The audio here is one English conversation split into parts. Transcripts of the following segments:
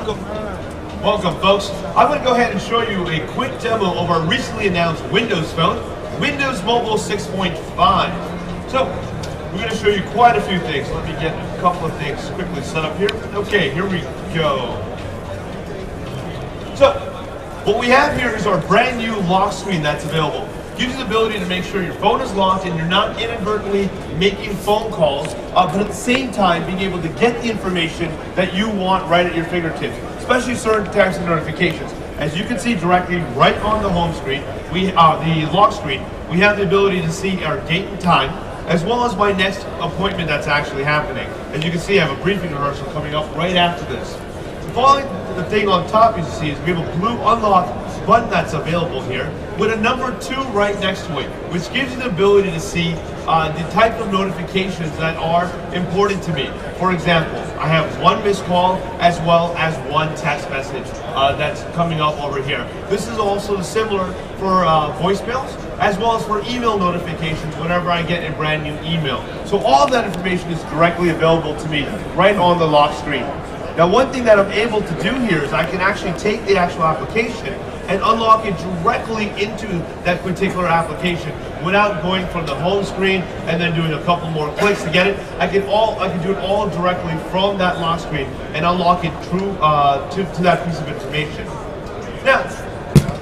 Welcome folks. I'm going to go ahead and show you a quick demo of our recently announced Windows Phone, Windows Mobile 6.5. So, we're going to show you quite a few things. Let me get a couple of things quickly set up here. Okay, here we go. So, what we have here is our brand new lock screen that's available. Gives you the ability to make sure your phone is locked and you're not inadvertently making phone calls, but at the same time being able to get the information that you want right at your fingertips, especially certain types of notifications. As you can see directly right on the home screen, the lock screen, we have the ability to see our date and time, as well as my next appointment that's actually happening. As you can see, I have a briefing rehearsal coming up right after this. Following the thing on top, you see, is we have a blue unlock button that's available here with a number 2 right next to it, which gives you the ability to see the type of notifications that are important to me. For example, I have 1 missed call as well as 1 text message that's coming up over here. This is also similar for voicemails as well as for email notifications whenever I get a brand new email. So all of that information is directly available to me right on the lock screen. Now, one thing that I'm able to do here is I can actually take the actual application and unlock it directly into that particular application without going from the home screen and then doing a couple more clicks to get it. I can do it all directly from that lock screen and unlock it through to that piece of information. Now,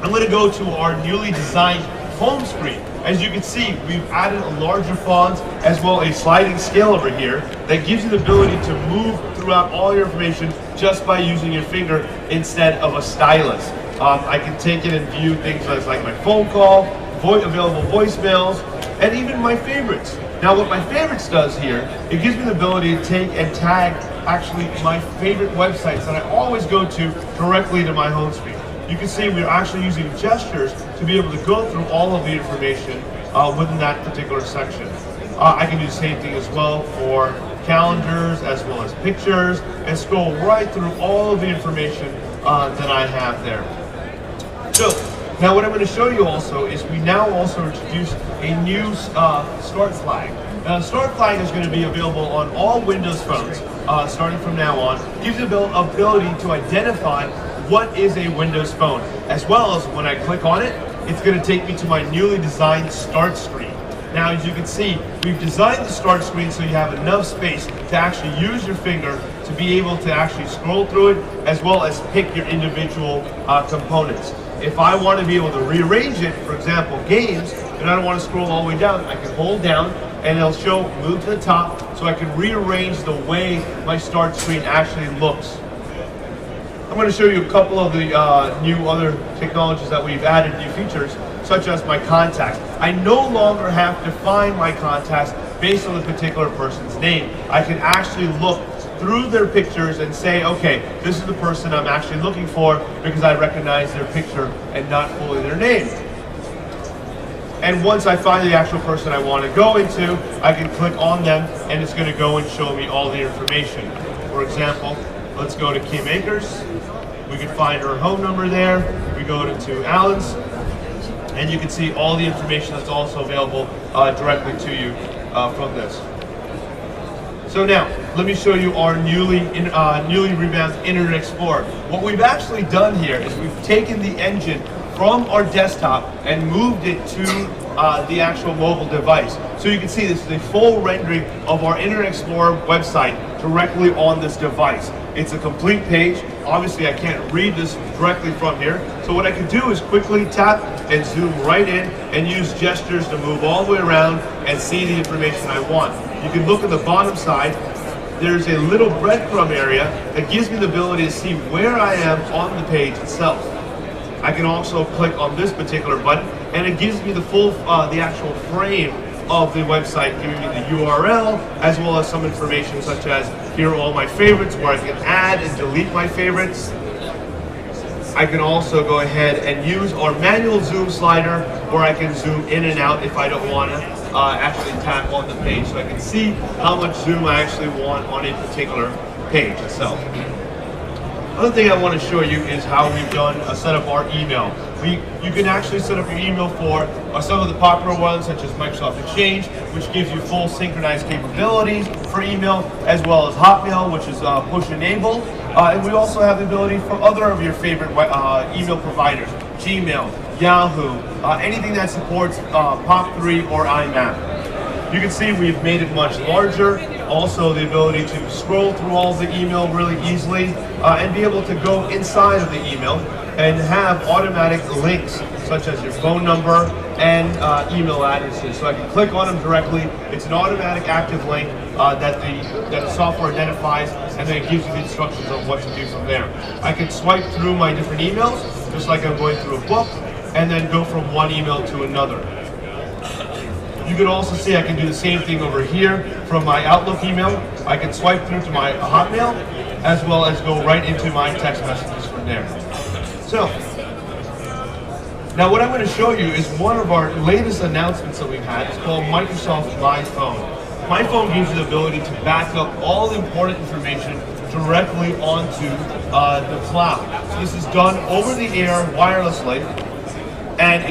I'm going to go to our newly designed home screen. As you can see, we've added a larger font as well as a sliding scale over here that gives you the ability to move throughout all your information just by using your finger instead of a stylus. I can take it and view things like my phone call, available voicemails, and even my favorites. Now what my favorites does here, it gives me the ability to take and tag actually my favorite websites that I always go to directly to my home screen. You can see we're actually using gestures to be able to go through all of the information within that particular section. I can do the same thing as well for calendars as well as pictures and scroll right through all of the information that I have there. So now what I'm going to show you also is we now also introduced a new start flag. Now the start flag is going to be available on all Windows phones starting from now on. It gives you the ability to identify what is a Windows phone, as well as when I click on it, it's going to take me to my newly designed start screen. Now, as you can see, we've designed the start screen so you have enough space to actually use your finger to be able to actually scroll through it, as well as pick your individual components. If I want to be able to rearrange it, for example, games, and I don't want to scroll all the way down, I can hold down and it'll show move to the top, so I can rearrange the way my start screen actually looks. I'm going to show you a couple of the new other technologies that we've added, new features, such as my contacts. I no longer have to find my contacts based on the particular person's name. I can actually look through their pictures and say, okay, this is the person I'm actually looking for because I recognize their picture and not fully their name. And once I find the actual person I want to go into, I can click on them and it's going to go and show me all the information. For example, let's go to Kim Akers. We can find her home number there. We go to Alan's, and you can see all the information that's also available directly to you from this. So now, let me show you our newly revamped Internet Explorer. What we've actually done here is we've taken the engine from our desktop and moved it to the actual mobile device. So you can see this is a full rendering of our Internet Explorer website directly on this device. It's a complete page. Obviously I can't read this directly from here. So what I can do is quickly tap and zoom right in and use gestures to move all the way around and see the information I want. You can look at the bottom side. There's a little breadcrumb area that gives me the ability to see where I am on the page itself. I can also click on this particular button and it gives me the full, the actual frame of the website, giving me the URL as well as some information such as here are all my favorites where I can add and delete my favorites. I can also go ahead and use our manual zoom slider where I can zoom in and out if I don't want to actually tap on the page, so I can see how much zoom I actually want on a particular page itself. Another thing I want to show you is how we've done set up our email. You can actually set up your email for Some of the popular ones, such as Microsoft Exchange, which gives you full synchronized capabilities for email, as well as Hotmail, which is push enabled. And we also have the ability for other of your favorite email providers, Gmail, Yahoo, anything that supports POP3 or IMAP. You can see we've made it much larger. Also the ability to scroll through all the email really easily and be able to go inside of the email and have automatic links such as your phone number and email addresses. So I can click on them directly. It's an automatic active link that the software identifies, and then it gives you the instructions of what to do from there. I can swipe through my different emails just like I'm going through a book and then go from one email to another. You can also see I can do the same thing over here from my Outlook email. I can swipe through to my Hotmail, as well as go right into my text messages from there. So, now what I'm going to show you is one of our latest announcements that we've had. It's called Microsoft My Phone. My Phone gives you the ability to back up all important information directly onto the cloud. So this is done over the air wirelessly, and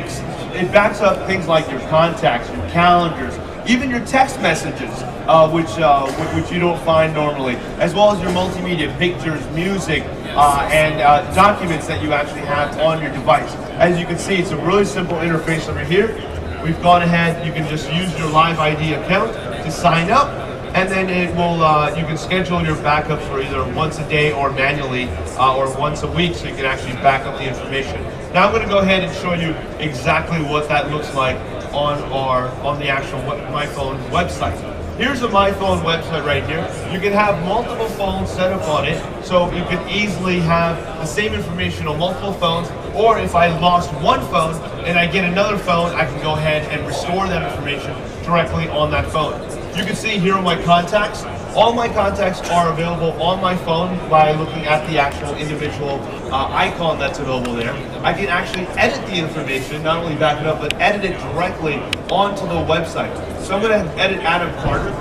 it backs up things like your contacts, your calendars, even your text messages, which you don't find normally, as well as your multimedia, pictures, music, and documents that you actually have on your device. As you can see, it's a really simple interface over here. We've gone ahead, you can just use your Live ID account to sign up, and then it will, you can schedule your backups for either once a day or manually, or once a week, so you can actually back up the information. Now I'm going to go ahead and show you exactly what that looks like on the actual My Phone website. Here's the My Phone website right here. You can have multiple phones set up on it, so you can easily have the same information on multiple phones, or if I lost one phone and I get another phone, I can go ahead and restore that information directly on that phone. You can see here are my contacts. All my contacts are available on my phone by looking at the actual individual icon that's available there. I can actually edit the information, not only back it up, but edit it directly onto the website. So I'm going to edit Adam Carter.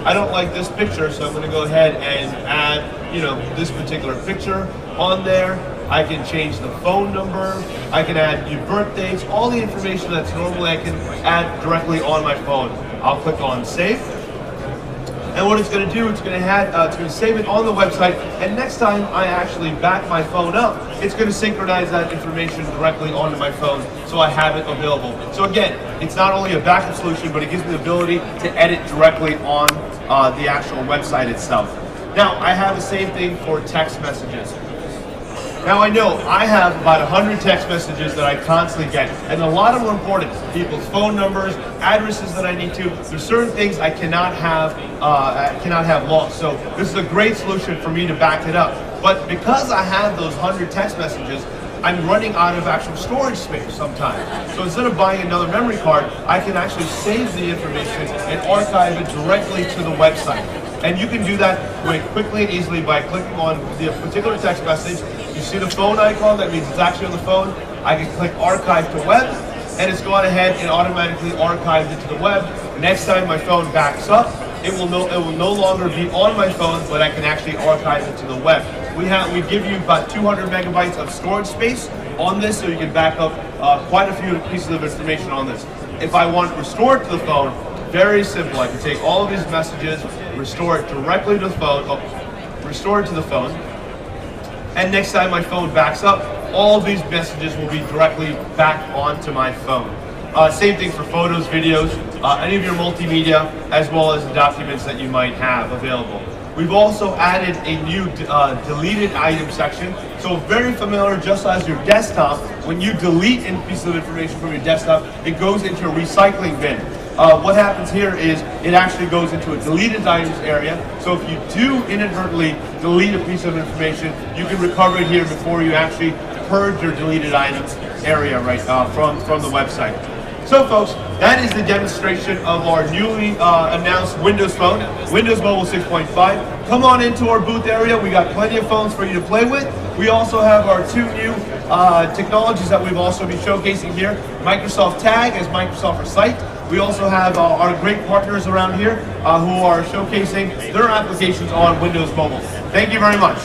I don't like this picture, so I'm going to go ahead and add, this particular picture on there. I can change the phone number. I can add your birth dates, all the information that's normally I can add directly on my phone. I'll click on Save. And what it's going to do, it's going to save it on the website, and next time I actually back my phone up, it's going to synchronize that information directly onto my phone, so I have it available. So again, it's not only a backup solution, but it gives me the ability to edit directly on the actual website itself. Now, I have the same thing for text messages. Now I know I have about 100 text messages that I constantly get, and a lot of them are important. People's phone numbers, addresses that I need to. There's certain things I cannot have lost. So this is a great solution for me to back it up. But because I have those 100 text messages, I'm running out of actual storage space sometimes. So instead of buying another memory card, I can actually save the information and archive it directly to the website. And you can do that very quickly and easily by clicking on the particular text message. You see the phone icon, that means it's actually on the phone. I can click Archive to Web, and it's gone ahead and automatically archived it to the web. Next time my phone backs up, it will no longer be on my phone, but I can actually archive it to the web. We give you about 200 megabytes of storage space on this, so you can back up quite a few pieces of information on this. If I want to restore it to the phone, very simple. I can take all of these messages, restore it directly to the phone, and next time my phone backs up, all of these messages will be directly back onto my phone. Same thing for photos, videos, any of your multimedia, as well as the documents that you might have available. We've also added a new deleted item section. So very familiar, just as your desktop, when you delete a piece of information from your desktop, it goes into a recycling bin. What happens here is it actually goes into a deleted items area. So if you do inadvertently delete a piece of information, you can recover it here before you actually purge your deleted items area from the website. So folks, that is the demonstration of our newly announced Windows Phone, Windows Mobile 6.5. Come on into our booth area. We got plenty of phones for you to play with. We also have our two new technologies that we've also been showcasing here. Microsoft Tag as Microsoft Recite. We also have our great partners around here who are showcasing their applications on Windows Mobile. Thank you very much.